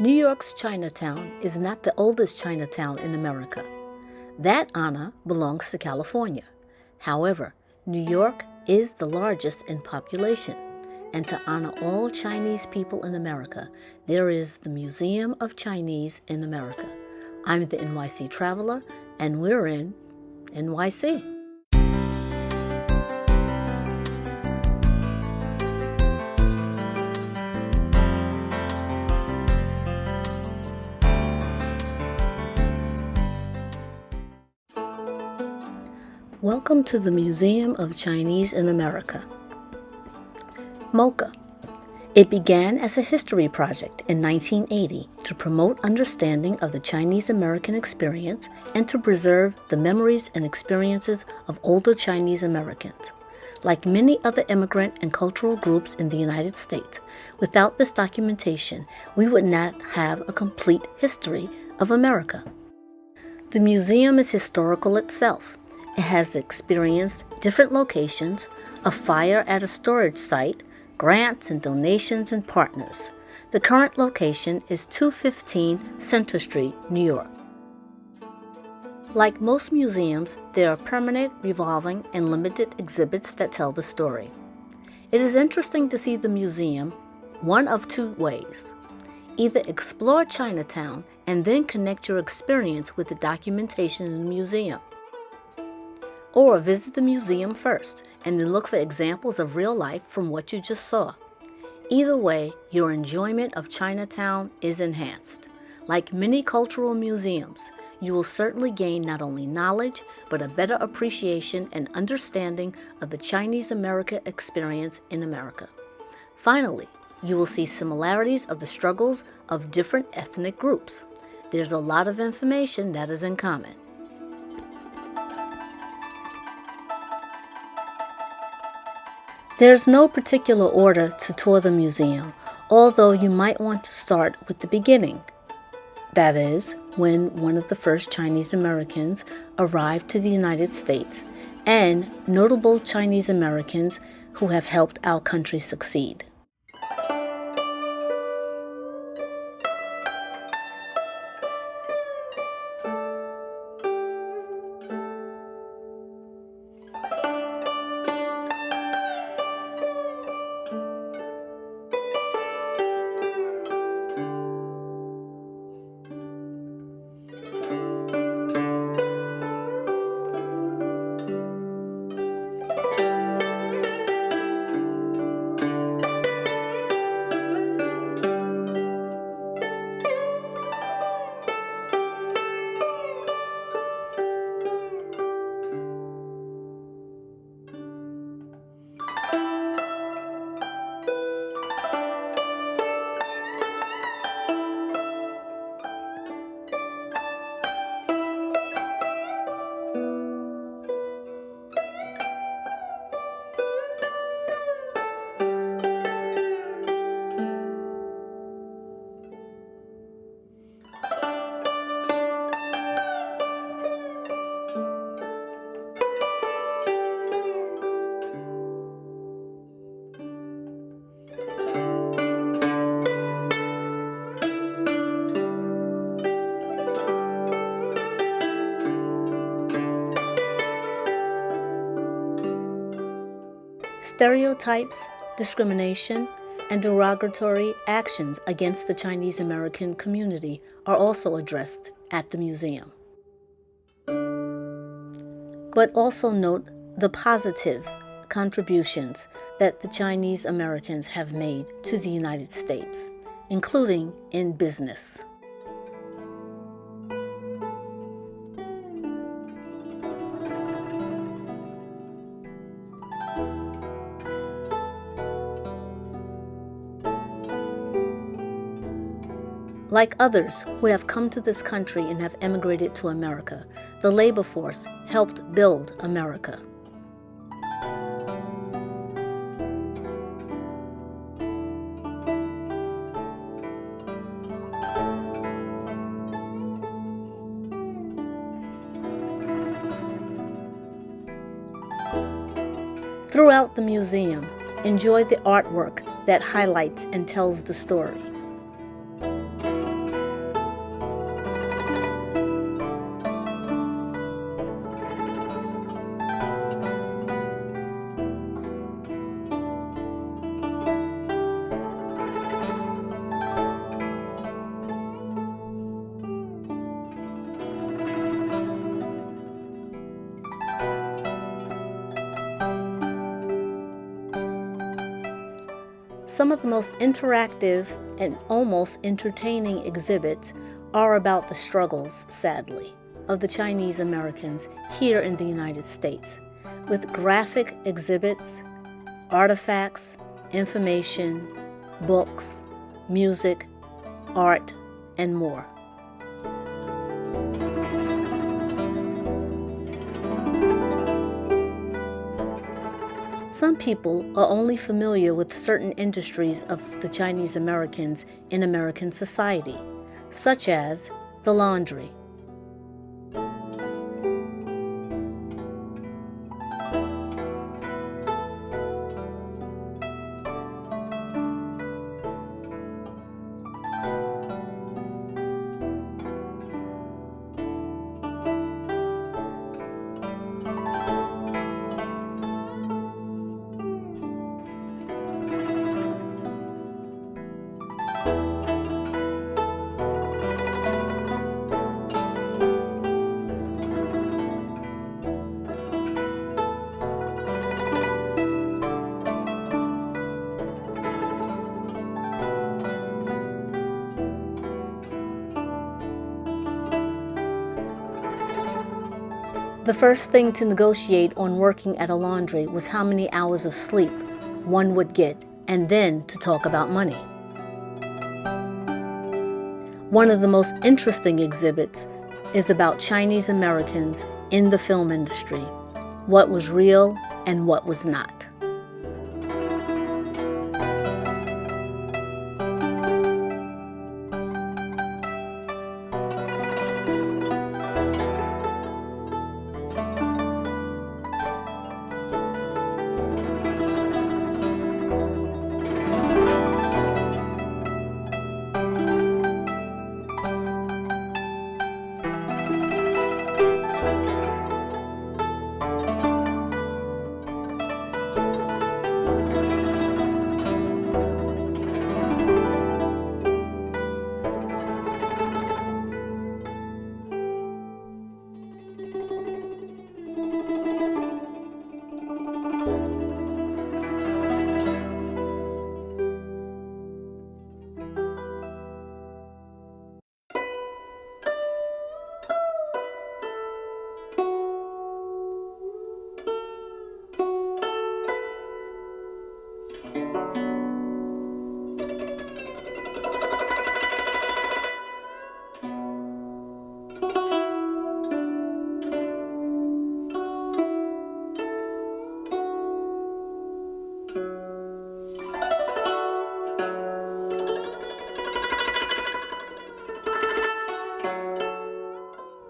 New York's Chinatown is not the oldest Chinatown in America. That honor belongs to California. However, New York is the largest in population, and to honor all Chinese people in America, there is the Museum of Chinese in America. I'm the NYC Traveler, and we're in NYC. Welcome to the Museum of Chinese in America. MoCA. It began as a history project in 1980 to promote understanding of the Chinese American experience and to preserve the memories and experiences of older Chinese Americans. Like many other immigrant and cultural groups in the United States, without this documentation, we would not have a complete history of America. The museum is historical itself. It has experienced different locations, a fire at a storage site, grants and donations and partners. The current location is 215 Center Street, New York. Like most museums, there are permanent, revolving, and limited exhibits that tell the story. It is interesting to see the museum one of two ways. Either explore Chinatown and then connect your experience with the documentation in the museum. Or visit the museum first and then look for examples of real life from what you just saw. Either way, your enjoyment of Chinatown is enhanced. Like many cultural museums, you will certainly gain not only knowledge, but a better appreciation and understanding of the Chinese America experience in America. Finally, you will see similarities of the struggles of different ethnic groups. There's a lot of information that is in common. There's no particular order to tour the museum, although you might want to start with the beginning. That is, when one of the first Chinese Americans arrived to the United States, and notable Chinese Americans who have helped our country succeed. Stereotypes, discrimination, and derogatory actions against the Chinese American community are also addressed at the museum. But also note the positive contributions that the Chinese Americans have made to the United States, including in business. Like others who have come to this country and have emigrated to America, the labor force helped build America. Throughout the museum, enjoy the artwork that highlights and tells the story. Some of the most interactive and almost entertaining exhibits are about the struggles, sadly, of the Chinese Americans here in the United States, with graphic exhibits, artifacts, information, books, music, art, and more. Some people are only familiar with certain industries of the Chinese Americans in American society, such as the laundry. The first thing to negotiate on working at a laundry was how many hours of sleep one would get, and then to talk about money. One of the most interesting exhibits is about Chinese Americans in the film industry, what was real and what was not.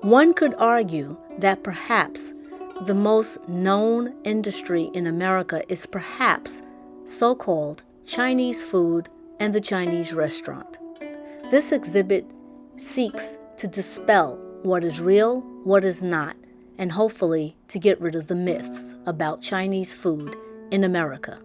One could argue that perhaps the most known industry in America is perhaps so-called Chinese food and the Chinese restaurant. This exhibit seeks to dispel what is real, what is not, and hopefully to get rid of the myths about Chinese food in America.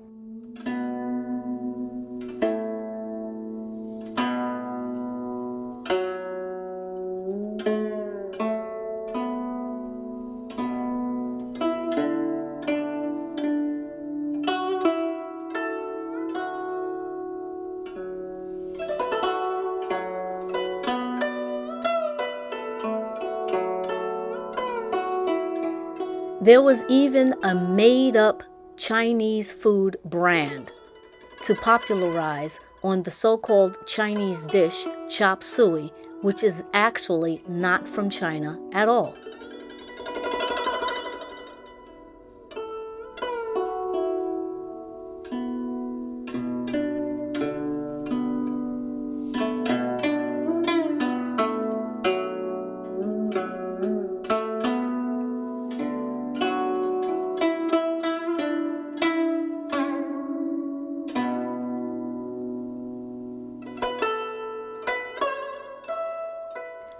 There was even a made-up Chinese food brand to popularize on the so-called Chinese dish chop suey, which is actually not from China at all.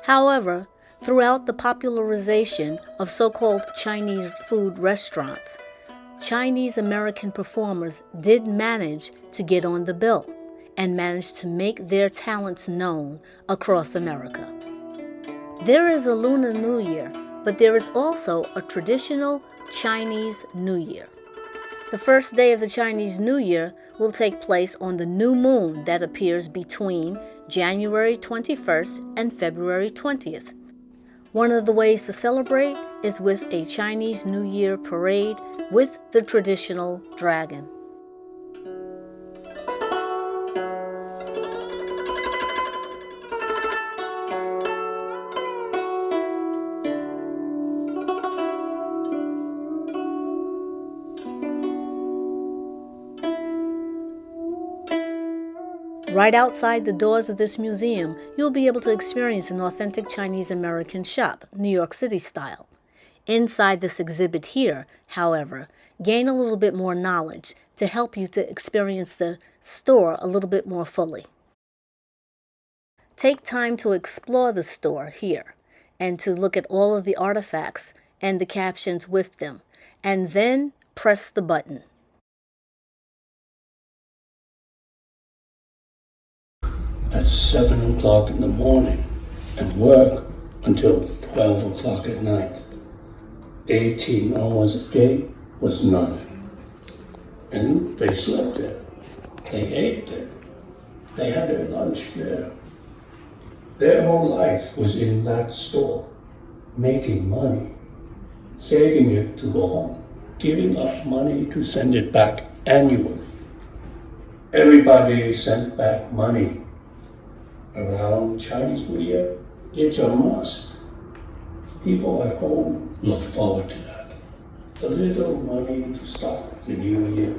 However, throughout the popularization of so-called Chinese food restaurants, Chinese American performers did manage to get on the bill and managed to make their talents known across America. There is a Lunar New Year, but there is also a traditional Chinese New Year. The first day of the Chinese New Year will take place on the new moon that appears between January 21st and February 20th. One of the ways to celebrate is with a Chinese New Year parade with the traditional dragon. Right outside the doors of this museum, you'll be able to experience an authentic Chinese American shop, New York City style. Inside this exhibit here, however, gain a little bit more knowledge to help you to experience the store a little bit more fully. Take time to explore the store here and to look at all of the artifacts and the captions with them, and then press the button. At 7 o'clock in the morning and work until 12 o'clock at night. 18 hours a day was nothing. And they slept there. They ate there. They had their lunch there. Their whole life was in that store, making money, saving it to go home, giving up money to send it back annually. Everybody sent back money. Around Chinese New Year, it's a must. People at home look forward to that. The little money to start the new year.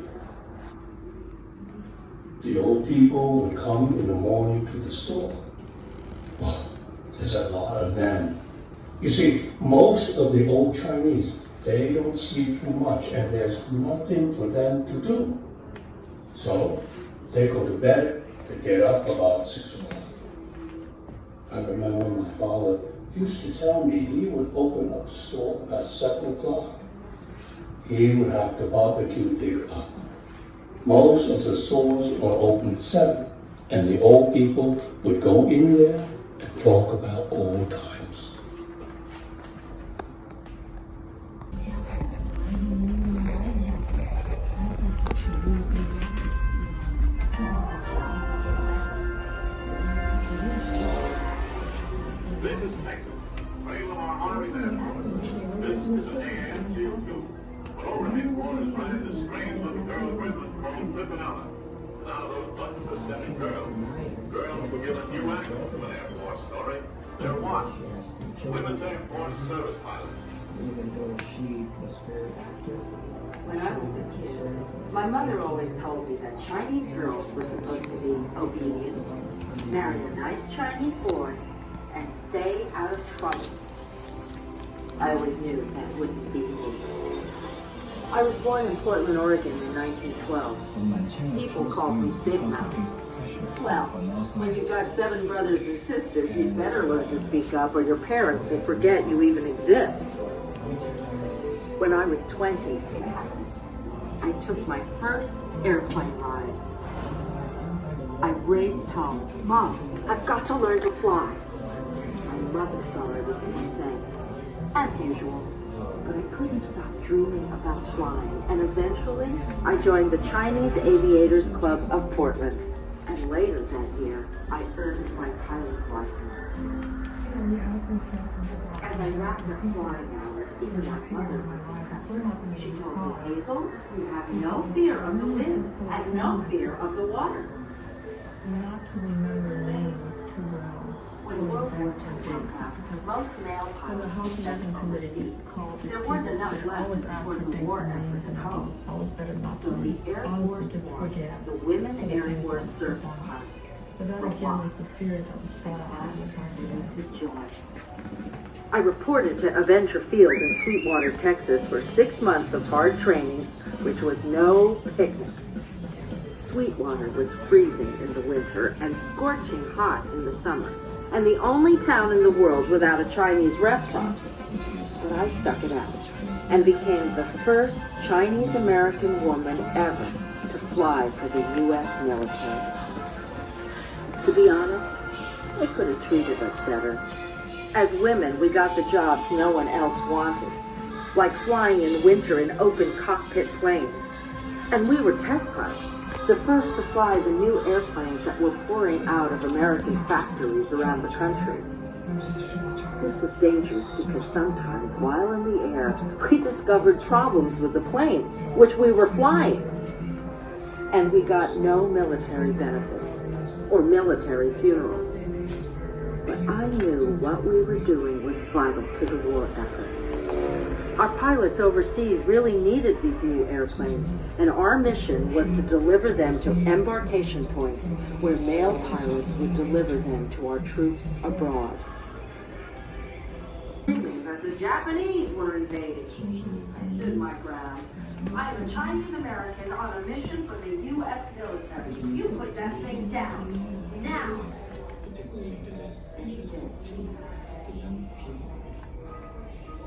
The old people would come in the morning to the store. Oh, there's a lot of them. You see, most of the old Chinese, they don't sleep too much and there's nothing for them to do. So they go to bed, they get up about 6 o'clock. I remember my father used to tell me he would open up the store about 7 o'clock. He would have the barbecue dig up. Most of the stores were open at 7, and the old people would go in there and talk about old times. This is Texas. Wave of our Army Airport. This is the ANQ-2. But over headquarters rides a strange-looking girl with from Cincinnati. Now those buttons are sending girls. Girls will give a new angle to an airport story. They're what? Women's airport service pilots. Even though she was very active. When I was a kid, my mother always told me that Chinese girls were supposed to be obedient, marry a nice Chinese boy, and stay out of trouble. I always knew that wouldn't be me. I was born in Portland, Oregon in 1912. People called me Big Mouth. Well, when you've got 7 brothers and sisters, you'd better learn to speak up or your parents will forget you even exist. When I was 20, I took my first airplane ride. I raced home. Mom, I've got to learn to fly. My mother thought I was insane, as usual, but I couldn't stop dreaming about flying, and eventually I joined the Chinese Aviators Club of Portland, and later that year I earned my pilot's license. As I wrapped up flying hours, even my mother was impressed. She told me, Hazel, you have no fear of the wind and no fear of the water. Not to remember names too well. When World War II broke out, most male For the pilots house living communities called these there people, weren't enough they left always ask for for the dates war and effort names, to and it come. was always better not So to the Air honestly Force just formed forget. the Women So Air things Force don't slip Service by. Pilots. But that For again what? was the fear that was brought out of the heart. The joy. I reported to Avenger Field in Sweetwater, Texas for 6 months of hard training, which was no picnic. Sweetwater was freezing in the winter and scorching hot in the summer, and the only town in the world without a Chinese restaurant. But I stuck it out and became the first Chinese-American woman ever to fly for the U.S. military. To be honest, they could have treated us better. As women, we got the jobs no one else wanted, like flying in winter in open cockpit planes. And we were test pilots. The first to fly the new airplanes that were pouring out of American factories around the country. This was dangerous because sometimes while in the air, we discovered problems with the planes, which we were flying. And we got no military benefits or military funerals. But I knew what we were doing was vital to the war effort. Our pilots overseas really needed these new airplanes, and our mission was to deliver them to embarkation points where male pilots would deliver them to our troops abroad. That the Japanese were invading. I stood my ground. I am a Chinese American on a mission for the U.S. military. You put that thing down. Now. And she did.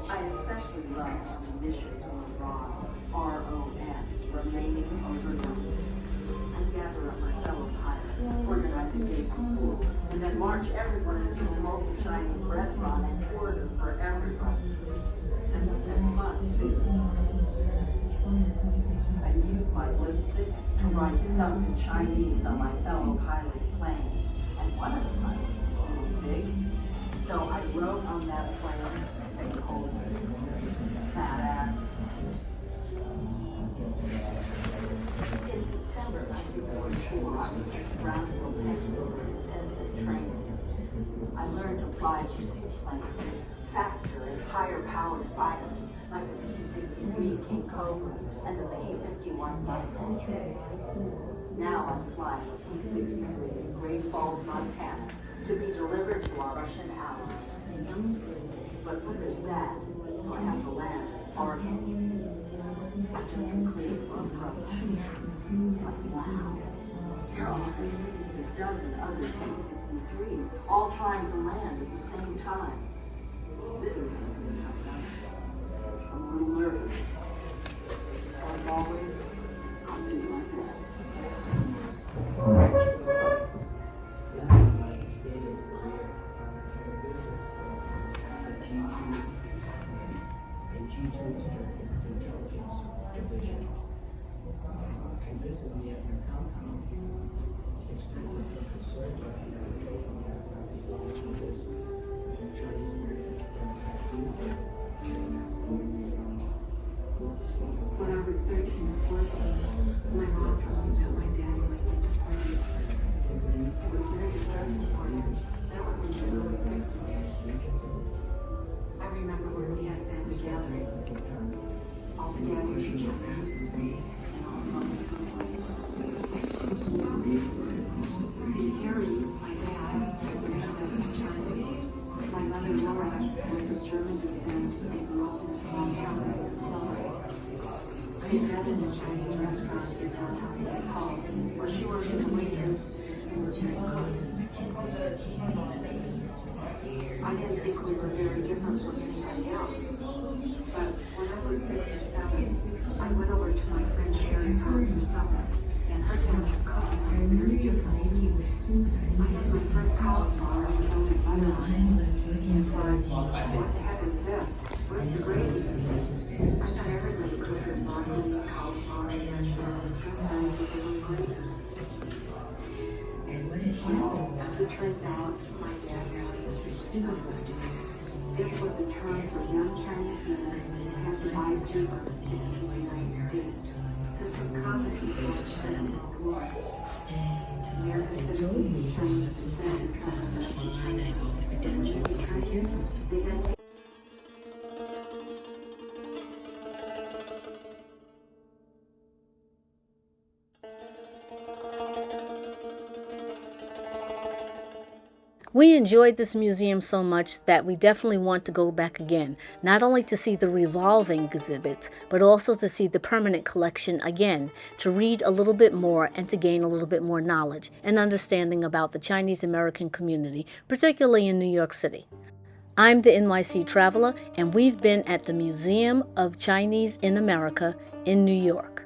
I especially love on the mission to Iran, R-O-N, remaining overnight. I gather up my fellow pilots, organize a day for school, and then march everyone into the local Chinese restaurant and order for everybody. And this is fun, too. I used my lipstick to write stuff in Chinese on my fellow pilots' planes, and one of the pilots was a little big, so I wrote on that plane, say, "Hold fat ass." In September 1944, I was at Brownsville, Texas, for intensive training. I learned to fly these planes, faster and higher powered fighters, like the P-63 King Cobra and the P-51 Mustang. Now I'm flying a P-63 in Great Falls, Montana, to be delivered to our Russian allies. But what is that? So I have to land at Fargo. After completing our approach, like wow, there are a dozen other P-63s all trying to land at the same time. This is going to be tough. I'm a little nervous. As always, I'll do my best. G2 Intelligence Division. He visited me at my compound. Expressed his concern that he never told him that he belonged to this Chinese American factories there. When I was 13 or 14, my mom told me that my dad liked to party. It was very stressful for him. That was when he was 15. I remember when we had family gatherings. All the gatherings were just us and all the mothers were playing. Harry, my dad, was a Chinese. My mother Laura was a German defense and grew up in a small town in Florida. I had met in a Chinese restaurant in downtown St. Paul, where she worked as a waitress and was very close. I didn't think we were very different from anybody else. But when I was 6 or 7, I went over to my friend Sherry's house for supper, and her family cooking was very different. I had my first cauliflower with only butter on it. What the heck is this? Where's the gravy? I thought everybody cooked their broccoli, cauliflower, and vegetables just as with a little gravy. Well, as it turns out, my dad really was stupid. This was the term for young Chinese men who had to buy Cuba in the United States. This was common before the Second World War. American citizens of Chinese descent who tried to escape China. And when they returned here, they then We enjoyed this museum so much that we definitely want to go back again, not only to see the revolving exhibits, but also to see the permanent collection again, to read a little bit more and to gain a little bit more knowledge and understanding about the Chinese American community, particularly in New York City. I'm the NYC Traveler, and we've been at the Museum of Chinese in America in New York.